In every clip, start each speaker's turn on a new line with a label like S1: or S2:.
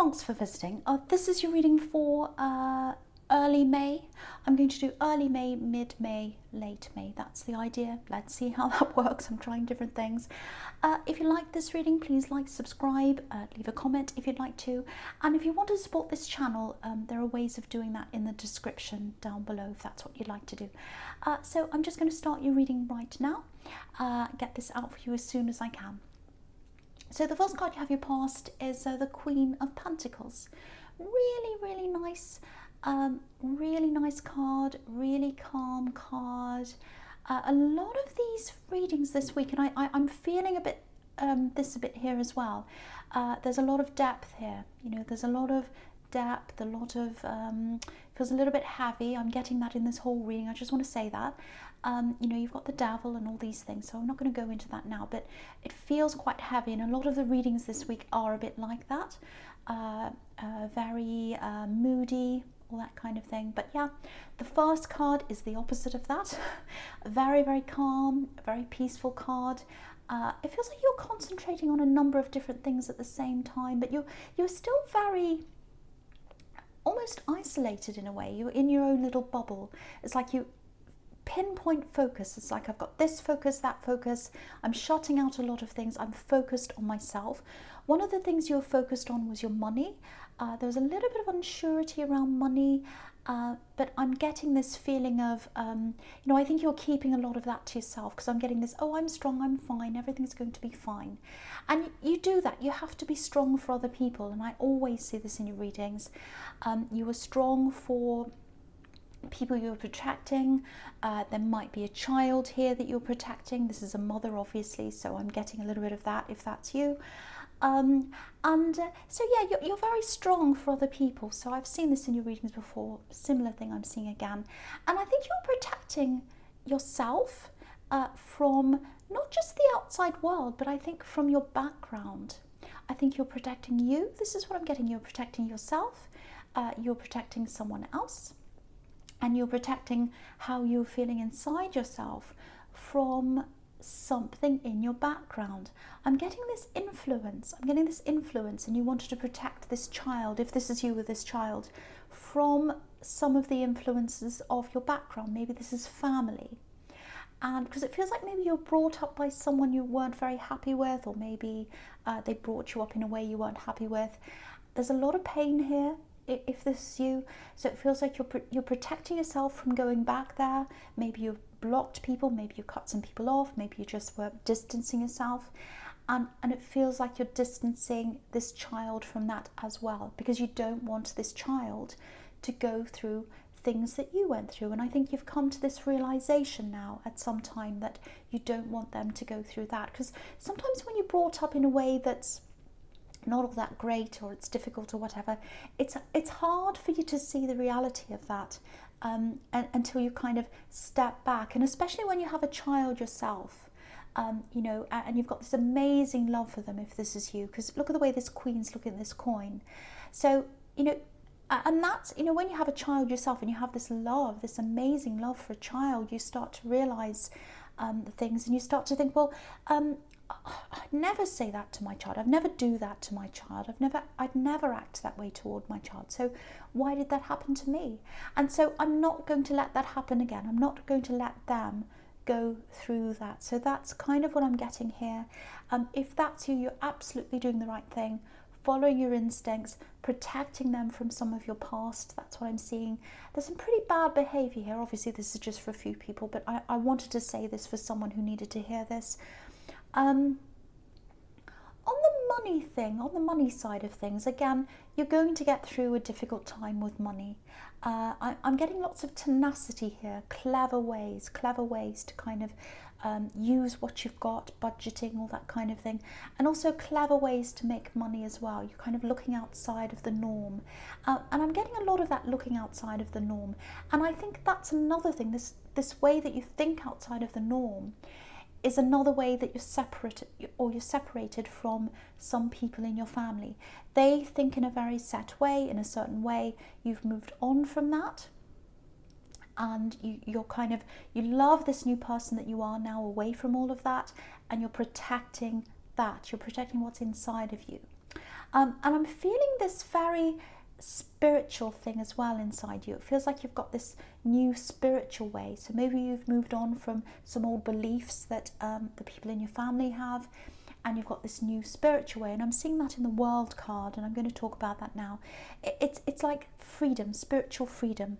S1: Thanks for visiting. This is your reading for early May. I'm going to do early May, mid-May, late May. That's the idea. Let's see how that works. I'm trying different things. If you like this reading, please like, subscribe, leave a comment if you'd like to. And if you want to support this channel, there are ways of doing that in the description down below if that's what you'd like to do. So I'm just going to start your reading right now. Get this out for you as soon as I can. So the first card you have your past is the Queen of Pentacles. Really nice, really nice card, really calm card. A lot of these readings this week, and I'm feeling a bit this a bit here as well. There's a lot of depth here. You know, there's a lot of depth, a lot of feels a little bit heavy. I'm getting that in this whole reading. I just want to say that. You know, you've got the devil and all these things, so I'm not going to go into that now, but it feels quite heavy, and a lot of the readings this week are a bit like that. Very moody, all that kind of thing. But yeah, the first card is the opposite of that. Very calm, very peaceful card. It feels like you're concentrating on a number of different things at the same time, but you're still very almost isolated in a way. You're in your own little bubble. It's like you pinpoint focus. It's like I've got this focus, that focus. I'm shutting out a lot of things. I'm focused on myself. One of the things you were focused on was your money. There was a little bit of unsurety around money, but I'm getting this feeling of, you know, I think you're keeping a lot of that to yourself, because I'm getting this, oh, I'm strong, I'm fine, everything's going to be fine. And you do that. You have to be strong for other people, and I always see this in your readings. You were strong for people you're protecting. There might be a child here that you're protecting. This is a mother, obviously, so I'm getting a little bit of that if that's you. So yeah, you're very strong for other people. So I've seen this in your readings before. Similar thing I'm seeing again. And I think you're protecting yourself from not just the outside world, but I think from your background. I think you're protecting you. This is what I'm getting. You're protecting yourself. You're protecting someone else. And you're protecting how you're feeling inside yourself from something in your background. I'm getting this influence. And you wanted to protect this child, if this is you with this child, from some of the influences of your background. Maybe this is family. And because it feels like maybe you're brought up by someone you weren't very happy with, or maybe they brought you up in a way you weren't happy with. There's a lot of pain here, if this is you. So it feels like you're protecting yourself from going back there. Maybe you blocked people, maybe you cut some people off, maybe you just were distancing yourself. And it feels like you're distancing this child from that as well, because you don't want this child to go through things that you went through. And I think you've come to this realization now at some time that you don't want them to go through that. Because sometimes when you're brought up in a way that's not all that great, or it's difficult or whatever, it's hard for you to see the reality of that until you kind of step back. And especially when you have a child yourself, you know, and you've got this amazing love for them, if this is you, because look at the way this queen's looking at this coin. So, you know, and that's, you know, when you have a child yourself and you have this love, this amazing love for a child, you start to realize the things, and you start to think, well, I'd never say that to my child. I'd never do that to my child. I'd never act that way toward my child. So why did that happen to me? And so I'm not going to let that happen again. I'm not going to let them go through that. So that's kind of what I'm getting here. If that's you, you're absolutely doing the right thing, following your instincts, protecting them from some of your past. That's what I'm seeing. There's some pretty bad behavior here. Obviously, this is just for a few people, but I wanted to say this for someone who needed to hear this. On the money thing, on the money side of things, again, you're going to get through a difficult time with money. I'm getting lots of tenacity here, clever ways to kind of use what you've got, budgeting, all that kind of thing, and also clever ways to make money as well. You're kind of looking outside of the norm, and I'm getting a lot of that, looking outside of the norm. And I think that's another thing, this way that you think outside of the norm is another way that you're separated from some people in your family. They think in a very set way, in a certain way. You've moved on from that, and you love this new person that you are now, away from all of that, and you're protecting that. You're protecting what's inside of you. And I'm feeling this very spiritual thing as well inside you. It feels like you've got this new spiritual way. So maybe you've moved on from some old beliefs that the people in your family have, and you've got this new spiritual way. And I'm seeing that in the World card, and I'm going to talk about that now. It's like freedom, spiritual freedom.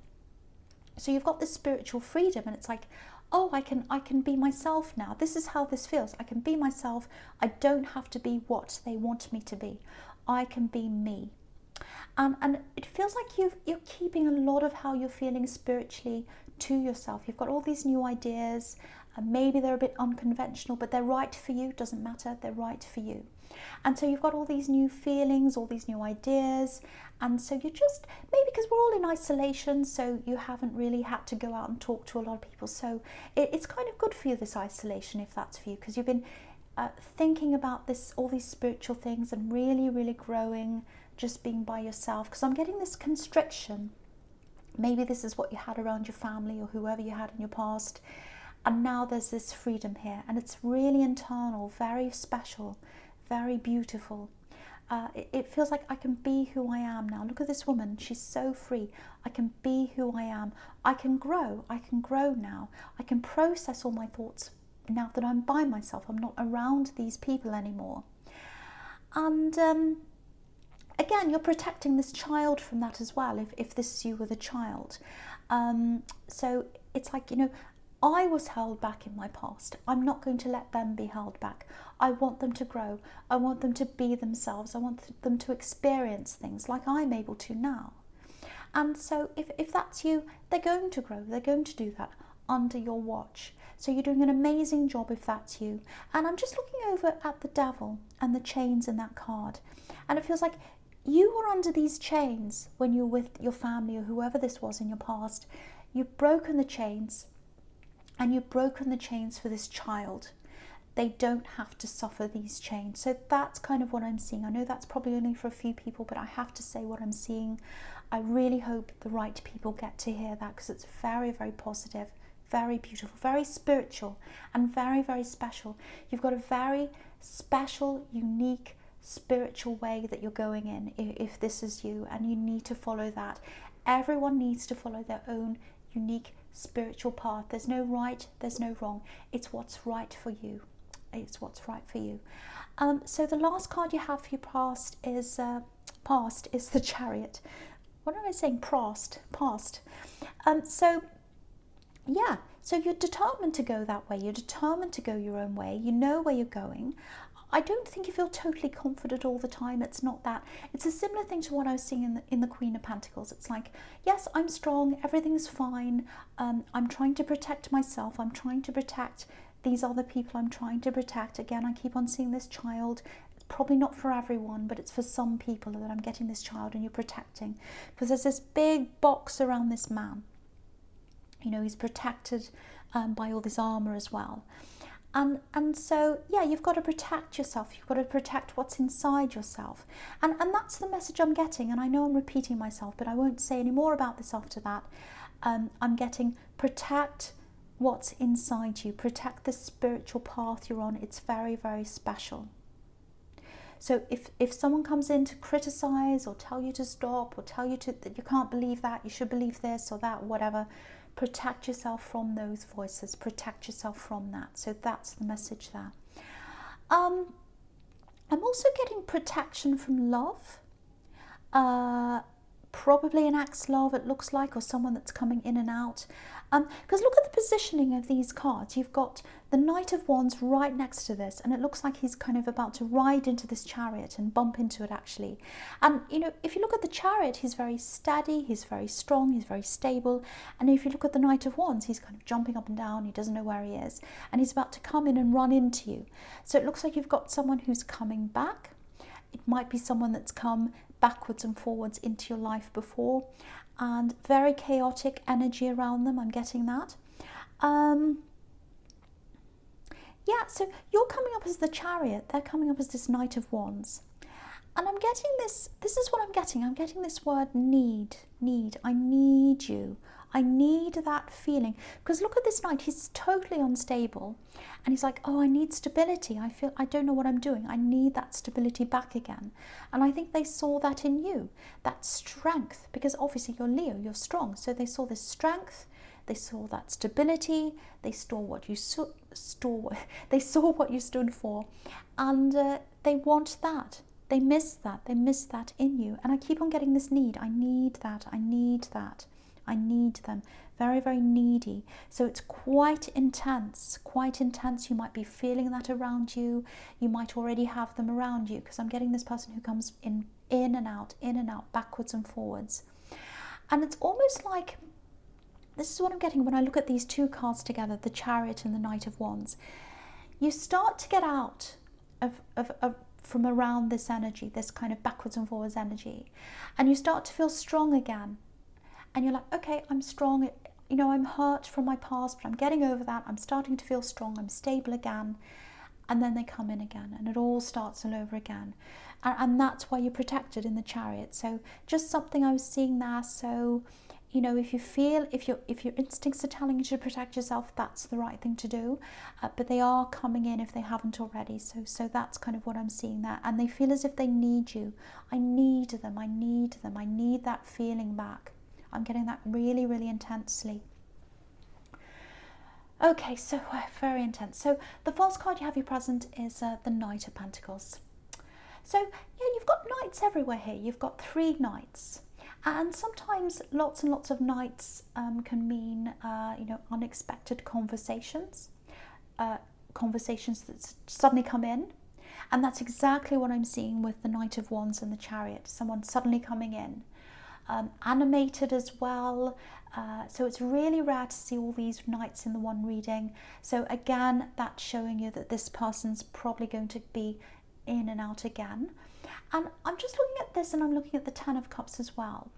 S1: So you've got this spiritual freedom, and it's like, oh, I can be myself now. This is how this feels. I can be myself. I don't have to be what they want me to be. I can be me. And it feels like you're keeping a lot of how you're feeling spiritually to yourself. You've got all these new ideas, and maybe they're a bit unconventional, but they're right for you. Doesn't matter, they're right for you. And so you've got all these new feelings, all these new ideas, and so you're just, maybe because we're all in isolation, so you haven't really had to go out and talk to a lot of people. So it's kind of good for you, this isolation, if that's for you, because you've been thinking about this, all these spiritual things, and really, really growing, just being by yourself. Because I'm getting this constriction. Maybe this is what you had around your family or whoever you had in your past, and now there's this freedom here, and it's really internal, very special, very beautiful. It feels like I can be who I am now. Look at this woman, she's so free. I can be who I am. I can grow now. I can process all my thoughts now that I'm by myself. I'm not around these people anymore. And again, you're protecting this child from that as well, if this is you with a child. So it's like, I was held back in my past. I'm not going to let them be held back. I want them to grow. I want them to be themselves. I want them to experience things like I'm able to now. And so if that's you, they're going to grow. They're going to do that under your watch. So you're doing an amazing job if that's you. And I'm just looking over at the devil and the chains in that card. And it feels like you were under these chains when you were with your family or whoever this was in your past. You've broken the chains. And you've broken the chains for this child. They don't have to suffer these chains. So that's kind of what I'm seeing. I know that's probably only for a few people, but I have to say what I'm seeing. I really hope the right people get to hear that, because it's very, very positive, very beautiful, very spiritual, and very, very special. You've got a very special, unique, spiritual way that you're going in, if this is you, and you need to follow that. Everyone needs to follow their own unique spiritual path. There's no right, there's no wrong. It's what's right for you. It's what's right for you. So the last card you have for your past is the Chariot. What am I saying? Past. So yeah, so you're determined to go that way. You're determined to go your own way. You know where you're going. I don't think you feel totally confident all the time. It's not that. It's a similar thing to what I was seeing in the Queen of Pentacles. It's like, yes, I'm strong, everything's fine. I'm trying to protect myself. I'm trying to protect these other people. I'm trying to protect. Again, I keep on seeing this child. It's probably not for everyone, but it's for some people that I'm getting this child, and you're protecting. Because there's this big box around this man. He's protected by all this armour as well. And so, yeah, you've got to protect yourself. You've got to protect what's inside yourself. And that's the message I'm getting. And I know I'm repeating myself, but I won't say any more about this after that. I'm getting, protect what's inside you. Protect the spiritual path you're on. It's very, very special. So if someone comes in to criticize or tell you to stop or tell you that you can't believe that, you should believe this or that, whatever, protect yourself from those voices. Protect yourself from that. So that's the message there. I'm also getting protection from love. Probably an ex-love, it looks like, or someone that's coming in and out. Because look at the positioning of these cards. You've got the Knight of Wands right next to this, and it looks like he's kind of about to ride into this chariot and bump into it, actually. And, if you look at the Chariot, he's very steady, he's very strong, he's very stable. And if you look at the Knight of Wands, he's kind of jumping up and down, he doesn't know where he is, and he's about to come in and run into you. So it looks like you've got someone who's coming back. It might be someone that's come backwards and forwards into your life before, and very chaotic energy around them. I'm getting that. Yeah, so you're coming up as the Chariot. They're coming up as this Knight of Wands. And I'm getting this is what I'm getting. I'm getting this word need. I need you. I need that feeling. Because look at this Knight, he's totally unstable. And he's like, oh, I need stability. I don't know what I'm doing. I need that stability back again. And I think they saw that in you, that strength. Because obviously you're Leo, you're strong. So they saw this strength. They saw that stability. They saw what you they saw what you stood for. And they want that. They miss that. They miss that in you. And I keep on getting this need. I need that. I need that. I need them. Very, very needy. So it's quite intense. Quite intense. You might be feeling that around you. You might already have them around you, because I'm getting this person who comes in and out, backwards and forwards. And it's almost like, this is what I'm getting when I look at these two cards together, the Chariot and the Knight of Wands. You start to get out of from around this energy, this kind of backwards and forwards energy, and you start to feel strong again. And you're like, okay, I'm strong. You know, I'm hurt from my past, but I'm getting over that. I'm starting to feel strong. I'm stable again. And then they come in again, and it all starts all over again. And that's why you're protected in the Chariot. So just something I was seeing there. So, you know, if you feel, if your instincts are telling you to protect yourself, that's the right thing to do. But they are coming in if they haven't already. So that's kind of what I'm seeing there. And they feel as if they need you. I need them. I need them. I need that feeling back. I'm getting that really, really intensely. Okay, so very intense. So the false card you have you present is the Knight of Pentacles. So yeah, you've got knights everywhere here. You've got 3 knights. And sometimes lots and lots of knights can mean, you know, unexpected conversations, conversations that suddenly come in. And that's exactly what I'm seeing with the Knight of Wands and the Chariot. Someone suddenly coming in. Animated as well. So it's really rare to see all these knights in the one reading. So again, that's showing you that this person's probably going to be in and out again. And I'm just looking at this, and I'm looking at the Ten of Cups as well.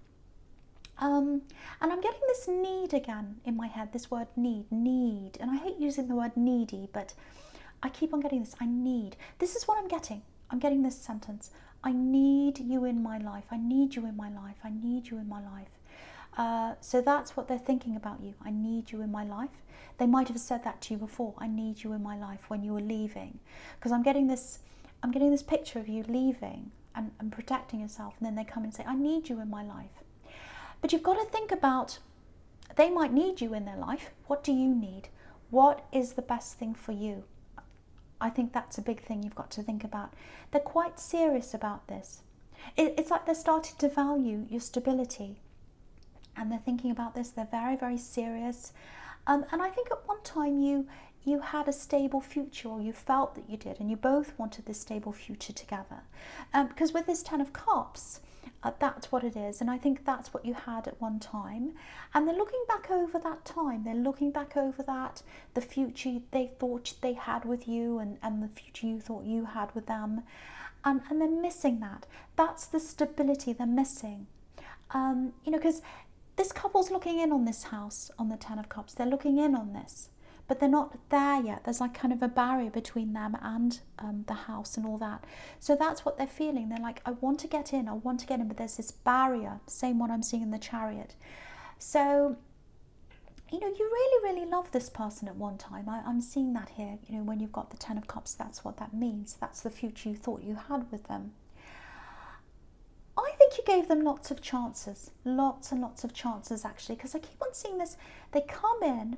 S1: And I'm getting this need again in my head, this word need. And I hate using the word needy, but I keep on getting this. I need. This is what I'm getting. I'm getting this sentence. I need you in my life. I need you in my life. I need you in my life. So that's what they're thinking about you. I need you in my life. They might have said that to you before. I need you in my life when you were leaving. Because I'm getting this picture of you leaving and protecting yourself. And then they come and say, I need you in my life. But you've got to think about, they might need you in their life. What do you need? What is the best thing for you? I think that's a big thing you've got to think about. They're quite serious about this. It's like they're starting to value your stability. And they're thinking about this. They're very, very serious. And I think at one time you had a stable future, or you felt that you did, and you both wanted this stable future together. Because with this Ten of Cups, that's what it is. And I think that's what you had at one time. And they're looking back over that time. They're looking back over that, the future they thought they had with you, and the future you thought you had with them. And they're missing that. That's the stability they're missing. You know, because this couple's looking in on this house, on the Ten of Cups. They're looking in on this. But they're not there yet. There's like kind of a barrier between them and the house and all that. So that's what they're feeling. They're like, I want to get in, but there's this barrier. Same one I'm seeing in the Chariot. So, you know, you really, really love this person at one time. I'm seeing that here. You know, when you've got the Ten of Cups, that's what that means. That's the future you thought you had with them. I think you gave them lots of chances. Lots and lots of chances, actually. Because I keep on seeing this. They come in.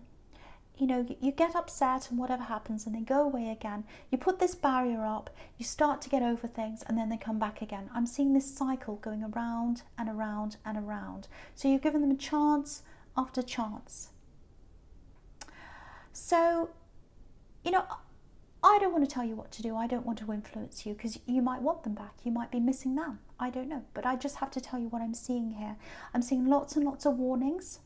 S1: You know, you get upset and whatever happens, and they go away again. You put this barrier up, you start to get over things, and then they come back again. I'm seeing this cycle going around and around and around. So you've given them a chance after chance. So, you know, I don't want to tell you what to do. I don't want to influence you, because you might want them back. You might be missing them. I don't know. But I just have to tell you what I'm seeing here. I'm seeing lots and lots of warnings.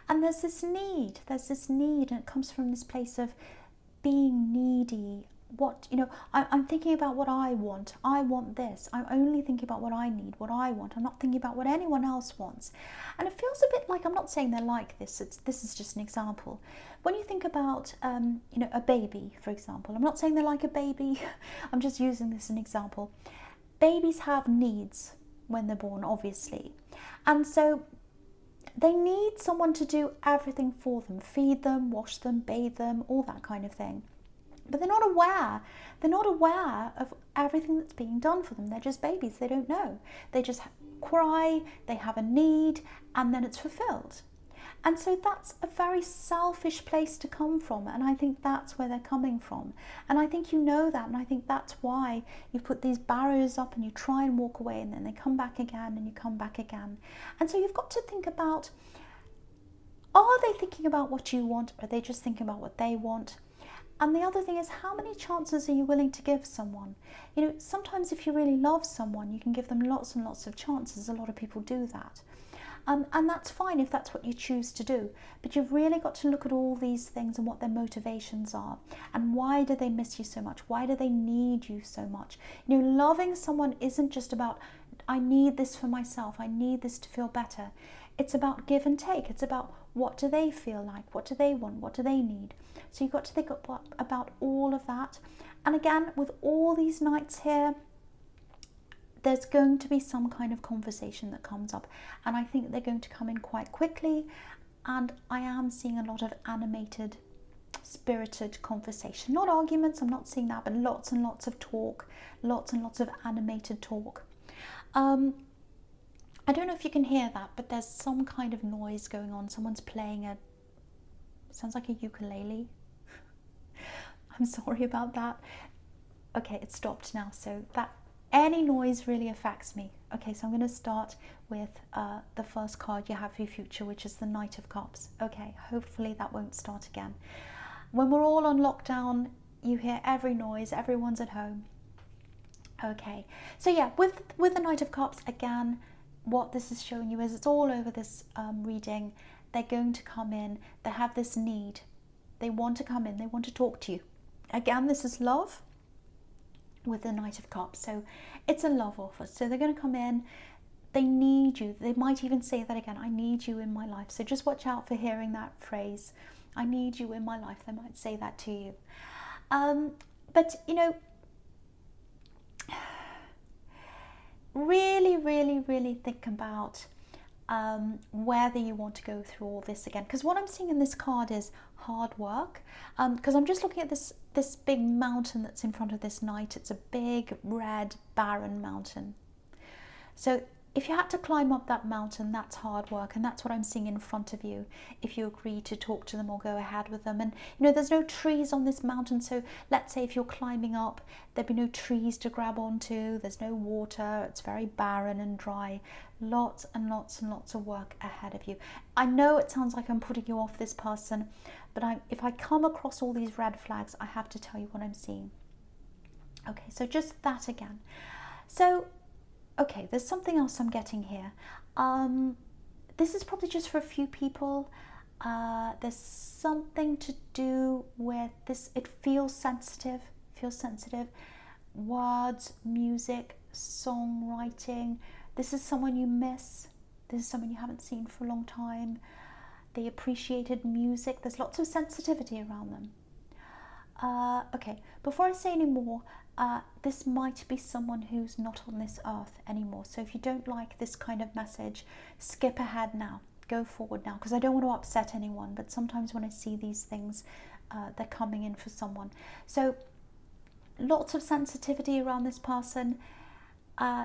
S1: And there's this need, and it comes from this place of being needy. What, you know, I'm thinking about what I want. I want this. I'm only thinking about what I need, what I want. I'm not thinking about what anyone else wants. And it feels a bit like, I'm not saying they're like this. This is just an example. When you think about, you know, a baby, for example. I'm not saying they're like a baby. I'm just using this as an example. babies have needs when they're born, obviously. And so they need someone to do everything for them, feed them, wash them, bathe them, all that kind of thing. But they're not aware of everything that's being done for them. They're just babies, they don't know. They just cry, they have a need, and then it's fulfilled. And so that's a very selfish place to come from, and I think that's where they're coming from. And I think you know that, and I think that's why you put these barriers up and you try and walk away, and then they come back again and you come back again. And so you've got to think about, are they thinking about what you want, or are they just thinking about what they want? And the other thing is, how many chances are you willing to give someone? You know, sometimes if you really love someone, you can give them lots and lots of chances. A lot of people do that. And that's fine if that's what you choose to do. But you've really got to look at all these things and what their motivations are. And why do they miss you so much? Why do they need you so much? You know, loving someone isn't just about, I need this for myself, I need this to feel better. It's about give and take. It's about, what do they feel like? What do they want? What do they need? So you've got to think about all of that. And again, with all these nights here, there's going to be some kind of conversation that comes up, and I think they're going to come in quite quickly, and I am seeing a lot of animated, spirited conversation. Not arguments, I'm not seeing that, but lots and lots of talk, lots and lots of animated talk. I don't know if you can hear that, but there's some kind of noise going on. Someone's playing sounds like a ukulele. I'm sorry about that. Okay, it stopped now, so that any noise really affects me. Okay, so I'm going to start with the first card you have for your future, which is the Knight of Cups. Okay, hopefully that won't start again. When we're all on lockdown, you hear every noise, everyone's at home. Okay, so yeah, with the Knight of Cups, again, what this is showing you is, it's all over this reading. They're going to come in, they have this need. They want to come in, they want to talk to you. Again, this is love with the Knight of Cups, so it's a love offer. So they're going to come in, they need you. They might even say that again, I need you in my life. So just watch out for hearing that phrase, I need you in my life. They might say that to you. But you know, really think about whether you want to go through all this again, because what I'm seeing in this card is hard work, because I'm just looking at this big mountain that's in front of this knight. It's a big red barren mountain. So if you had to climb up that mountain, that's hard work, and that's what I'm seeing in front of you if you agree to talk to them or go ahead with them. And you know, there's no trees on this mountain, so let's say if you're climbing up, there'd be no trees to grab onto, there's no water, it's very barren and dry. Lots and lots and lots of work ahead of you. I know it sounds like I'm putting you off this person, but if I come across all these red flags, I have to tell you what I'm seeing. Okay, so just that again. So okay, there's something else I'm getting here. This is probably just for a few people. There's something to do with this. It feels sensitive. Words, music, songwriting. This is someone you miss. This is someone you haven't seen for a long time. They appreciated music. There's lots of sensitivity around them. Okay, before I say any more, this might be someone who's not on this earth anymore. So if you don't like this kind of message, skip ahead now, go forward now, because I don't want to upset anyone, but sometimes when I see these things, they're coming in for someone. So lots of sensitivity around this person.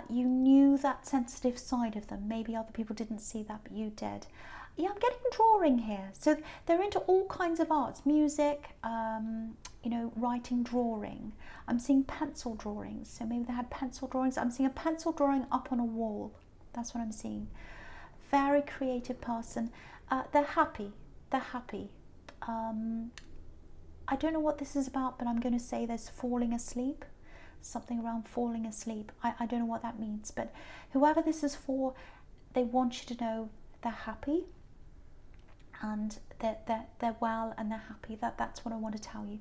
S1: You knew that sensitive side of them. Maybe other people didn't see that, but you did. Yeah, I'm getting drawing here. So they're into all kinds of arts, music, you know, writing, drawing. I'm seeing pencil drawings. So maybe they had pencil drawings. I'm seeing a pencil drawing up on a wall. That's what I'm seeing. Very creative person. They're happy. I don't know what this is about, but I'm going to say there's falling asleep. Something around falling asleep. I don't know what that means, but whoever this is for, they want you to know they're happy and they're well and they're happy. That's what I want to tell you.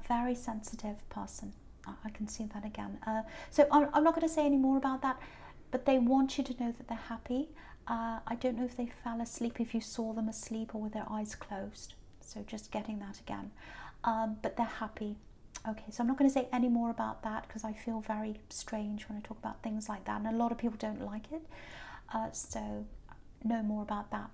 S1: Very sensitive person. I can see that again. So I'm not going to say any more about that, but they want you to know that they're happy. I don't know if they fell asleep, if you saw them asleep or with their eyes closed. So just getting that again. But they're happy. Okay, so I'm not going to say any more about that because I feel very strange when I talk about things like that, and a lot of people don't like it. So no more about that.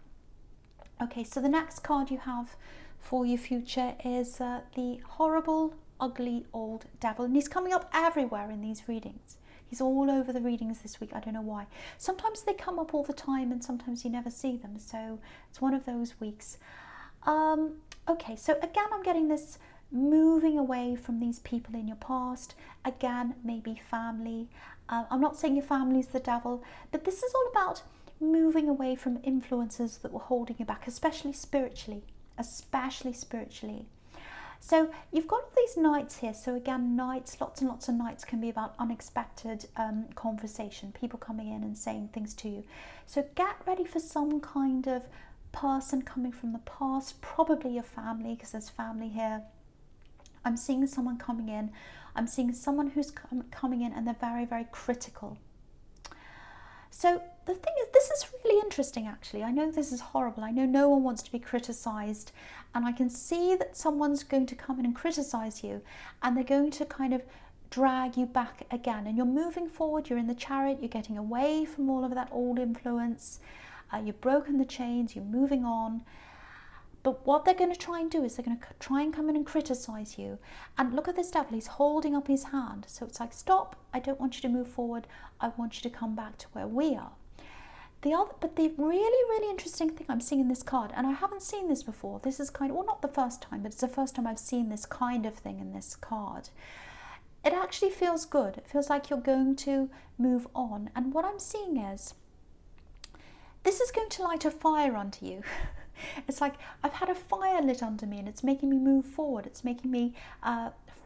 S1: Okay, so the next card you have for your future is the horrible, ugly old devil, and he's coming up everywhere in these readings. He's all over the readings this week. I don't know why. Sometimes they come up all the time and sometimes you never see them, so it's one of those weeks. Okay, so again I'm getting this moving away from these people in your past. Again, maybe family. I'm not saying your family's the devil, but this is all about moving away from influences that were holding you back, especially spiritually. So you've got all these nights here. So again, nights, lots and lots of nights can be about unexpected conversation, people coming in and saying things to you. So get ready for some kind of person coming from the past, probably your family, because there's family here. I'm seeing someone coming in. I'm seeing someone who's coming in and they're very, very critical. So the thing is, this is really interesting actually. I know this is horrible. I know no one wants to be criticized, and I can see that someone's going to come in and criticize you, and they're going to kind of drag you back again, and you're moving forward. You're in the chariot. You're getting away from all of that old influence. You've broken the chains. You're moving on. But what they're going to try and do is they're going to try and come in and criticize you. And look at this devil, he's holding up his hand. So it's like, stop, I don't want you to move forward. I want you to come back to where we are. But the really, really interesting thing I'm seeing in this card, and I haven't seen this before, this is kind of, well, not the first time, but it's the first time I've seen this kind of thing in this card. It actually feels good. It feels like you're going to move on. And what I'm seeing is, this is going to light a fire under you. It's like I've had a fire lit under me and it's making me move forward. It's making me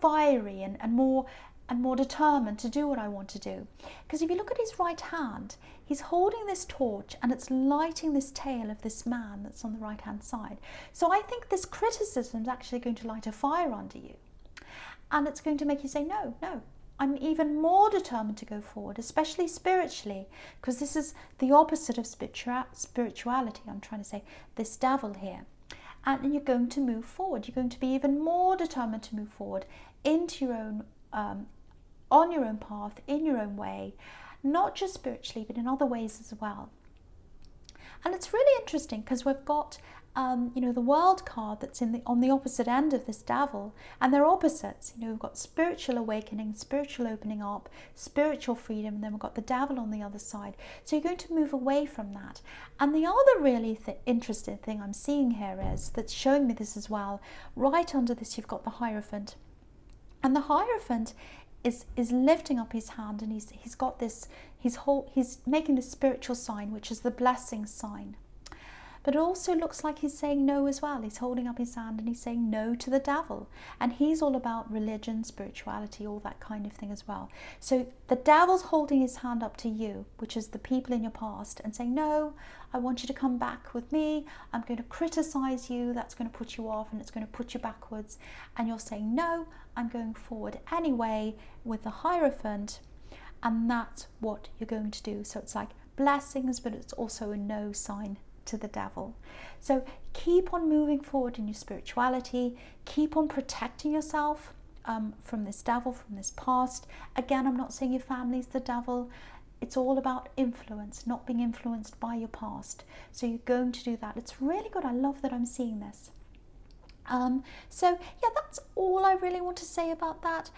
S1: fiery and more determined to do what I want to do. Because if you look at his right hand, he's holding this torch and it's lighting this tail of this man that's on the right hand side. So I think this criticism is actually going to light a fire under you. And it's going to make you say, no, I'm even more determined to go forward, especially spiritually, because this is the opposite of spirituality. I'm trying to say this devil here. And you're going to move forward. You're going to be even more determined to move forward into your own, on your own path, in your own way, not just spiritually, but in other ways as well. And it's really interesting because we've got the world card that's on the opposite end of this devil, and they're opposites. We've got spiritual awakening, spiritual opening up, spiritual freedom, and then we've got the devil on the other side. So you're going to move away from that. And the other really interesting thing I'm seeing here is, that's showing me this as well, right under this you've got the Hierophant. And the Hierophant is lifting up his hand, and he's got this, he's making this spiritual sign, which is the blessing sign. But it also looks like he's saying no as well. He's holding up his hand and he's saying no to the devil. And he's all about religion, spirituality, all that kind of thing as well. So the devil's holding his hand up to you, which is the people in your past, and saying, no, I want you to come back with me. I'm going to criticize you. That's going to put you off and it's going to put you backwards. And you're saying, no, I'm going forward anyway with the Hierophant. And that's what you're going to do. So it's like blessings, but it's also a no sign to the devil. So keep on moving forward in your spirituality. Keep on protecting yourself from this devil, from this past. Again, I'm not saying your family's the devil. It's all about influence, not being influenced by your past. So you're going to do that. It's really good. I love that I'm seeing this. So yeah, that's all I really want to say about that.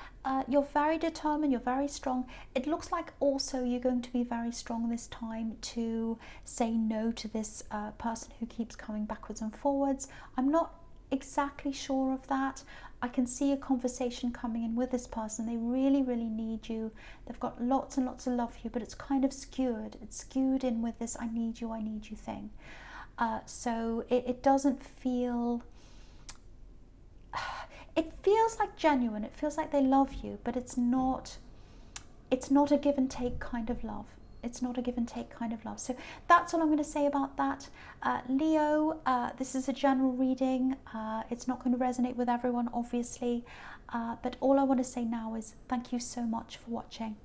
S1: You're very determined, you're very strong. It looks like also you're going to be very strong this time to say no to this person who keeps coming backwards and forwards. I'm not exactly sure of that. I can see a conversation coming in with this person. They really, really need you. They've got lots and lots of love for you, but it's kind of skewed. It's skewed in with this I need you thing. So it doesn't feel... It feels like genuine. It feels like they love you, but it's not a give and take kind of love. It's not a give and take kind of love. So that's all I'm going to say about that. Leo, this is a general reading. It's not going to resonate with everyone, obviously. But all I want to say now is thank you so much for watching.